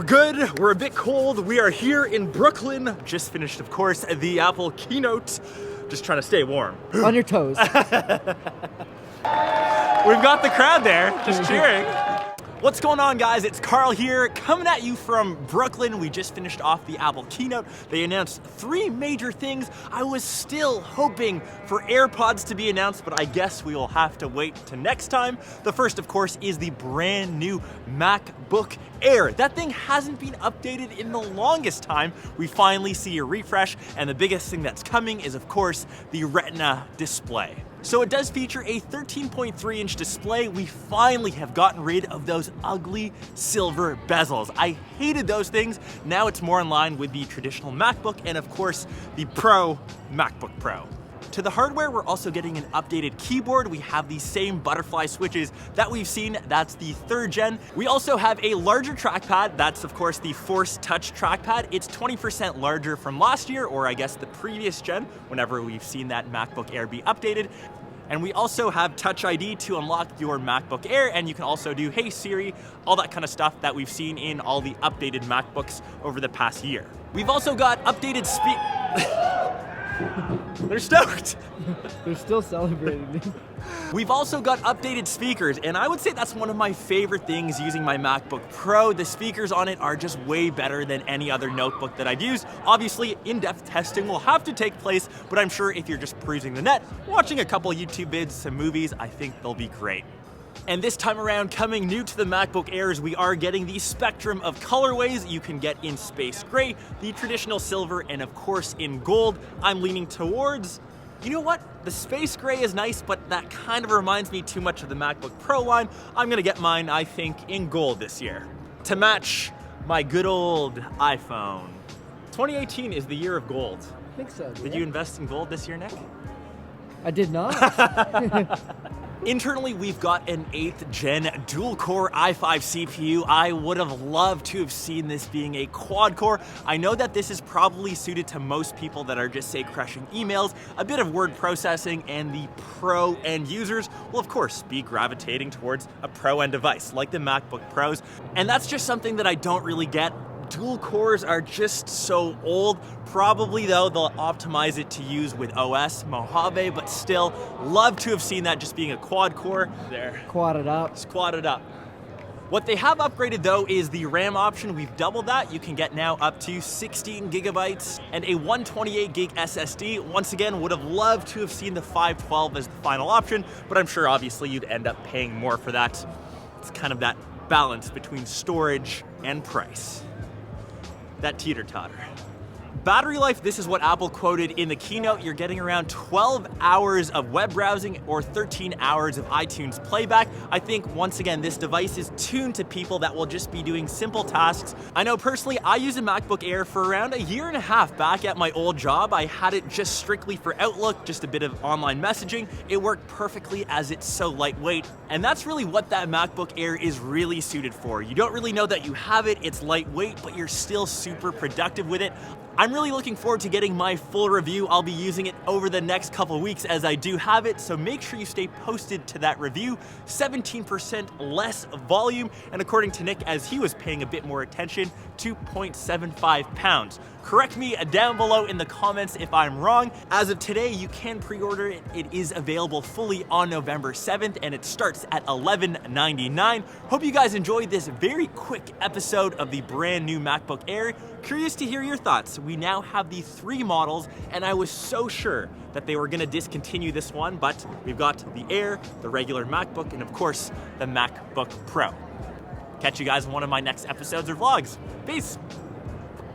good, we're a bit cold. We are here in Brooklyn. Just finished, of course, the Apple keynote. Just trying to stay warm. On your toes. We've got the crowd there, just cheering. What's going on, guys? It's Karl here, coming at you from Brooklyn. We just finished off the Apple keynote. They announced 3 major things. I was still hoping for AirPods to be announced, but I guess we will have to wait to next time. The first, of course, is the brand new MacBook Air. That thing hasn't been updated in the longest time. We finally see a refresh, and the biggest thing that's coming is, of course, the Retina display. So it does feature a 13.3-inch display. We finally have gotten rid of those ugly silver bezels. I hated those things. Now it's more in line with the traditional MacBook and, of course, the Pro MacBook Pro. To the hardware, we're also getting an updated keyboard. We have the same butterfly switches that we've seen. That's the 3rd gen. We also have a larger trackpad. That's, of course, the Force Touch trackpad. It's 20% larger from last year, or I guess the previous gen, whenever we've seen that MacBook Air be updated. And we also have Touch ID to unlock your MacBook Air, and you can also do Hey Siri, all that kind of stuff that we've seen in all the updated MacBooks over the past year. We've also got updated They're stoked. They're still celebrating. We've also got updated speakers, and I would say that's one of my favorite things using my MacBook Pro. The speakers on it are just way better than any other notebook that I've used. Obviously, in-depth testing will have to take place, but I'm sure if you're just perusing the net, watching a couple YouTube vids, some movies, I think they'll be great. And this time around, coming new to the MacBook Airs, we are getting the spectrum of colorways you can get in space gray, the traditional silver, and of course in gold. I'm leaning towards, you know what? The space gray is nice, but that kind of reminds me too much of the MacBook Pro line. I'm gonna get mine, I think, in gold this year to match my good old iPhone. 2018 is the year of gold. I think so. Did you invest in gold this year, Nick? I did not. Internally, we've got an 8th gen dual-core i5 CPU. I would have loved to have seen this being a quad-core. I know that this is probably suited to most people that are just, say, crushing emails. A bit of word processing, and the pro end users will, of course, be gravitating towards a pro end device, like the MacBook Pros. And that's just something that I don't really get. Dual cores are just so old. Probably, though, they'll optimize it to use with OS Mojave, but still, love to have seen that just being a quad core. There. Quad it up. Just quad it up. What they have upgraded, though, is the RAM option. We've doubled that. You can get now up to 16 gigabytes and a 128 gig SSD. Once again, would have loved to have seen the 512 as the final option, but I'm sure, obviously, you'd end up paying more for that. It's kind of that balance between storage and price. That teeter-totter. Battery life, this is what Apple quoted in the keynote. You're getting around 12 hours of web browsing or 13 hours of iTunes playback. I think, once again, this device is tuned to people that will just be doing simple tasks. I know personally, I used a MacBook Air for around a year and a half back at my old job. I had it just strictly for Outlook, just a bit of online messaging. It worked perfectly as it's so lightweight. And that's really what that MacBook Air is really suited for. You don't really know that you have it, it's lightweight, but you're still super productive with it. I'm really looking forward to getting my full review. I'll be using it over the next couple weeks as I do have it, so make sure you stay posted to that review. 17% less volume, and according to Nick, as he was paying a bit more attention, 2.75 pounds. Correct me down below in the comments if I'm wrong. As of today, you can pre-order it. It is available fully on November 7th, and it starts at $11.99. Hope you guys enjoyed this very quick episode of the brand new MacBook Air. Curious to hear your thoughts. We now have the 3 models, and I was so sure that they were gonna discontinue this one, but we've got the Air, the regular MacBook, and of course, the MacBook Pro. Catch you guys in one of my next episodes or vlogs. Peace.